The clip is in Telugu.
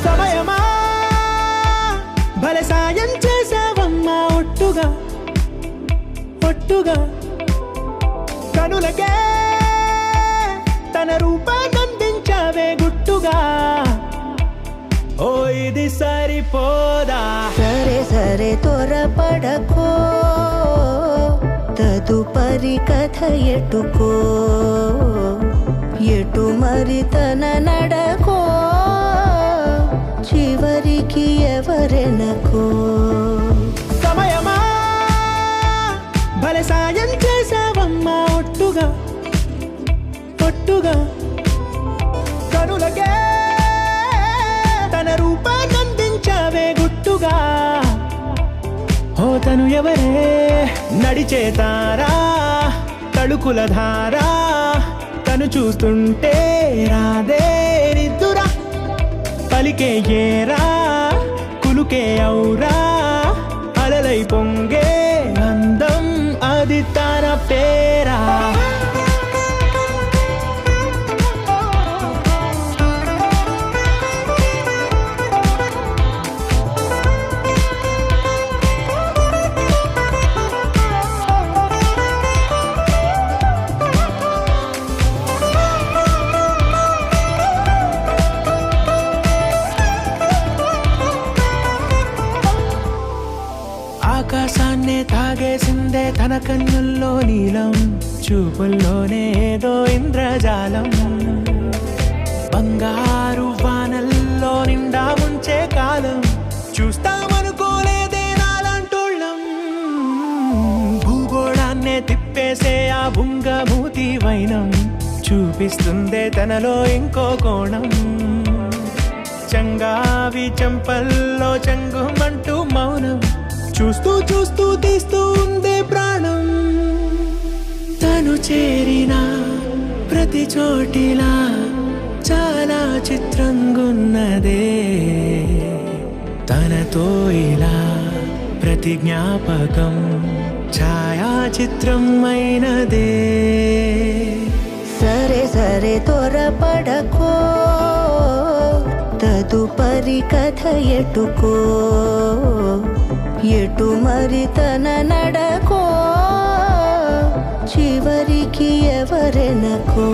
సమయమా భలే సాయం చేసావమ్మా ఒట్టుగా ఒట్టుగా కనులకే తన రూపాన్నందించావే గుట్టుగా ఓ ఇది సరిపోదా సరే సరే త్వరపడకో తదుపరి కథ ఎటుకో ఎటు మరి తన నడకో చివరికి ఎవరెనకో సమయమా భలే సాయం చేసావమ్మా ఒట్టుగా ఒట్టుగా కనులకే తన రూపాన్నందించావే గుట్టుగా ఓ తను ఎవరే నడిచే తారా తడుకుల ధారా తను చూస్తుంటే రాదే నిద్దురా పలికే ఏరా కులుకే ఔరా అలలై పొంగే అందం అది తన పేరా ఆకాశాన్నే తాగేసిందే తన కన్నుల్లో నీలం చూపుల్లోనే ఏదో ఇంద్రజాలం బంగారు వానల్లో నిండా ముంచే కాలం చూస్తామనుకోలేదే నాలంటోళ్ళం భూగోళాన్నే తిప్పేసే ఆ బుంగమూతి వైనం చూపిస్తుందే తనలో ఇంకో కోణం చంగావి చెంపల్లో చంగుమంటూ మౌనం చూస్తూ చూస్తూ తీస్తూ ఉందే ప్రాణం తను చేరిన ప్రతి చోటిలా చాలా చిత్రంగున్నదే తనతో ఇలా ప్రతి జ్ఞాపకం ఛాయాచిత్రం అయినదే సరే సరే త్వరపడకో తదుపరి కథ ఎటుకో ఎటు మరి తన నడకో చివరికి ఎవరెనకో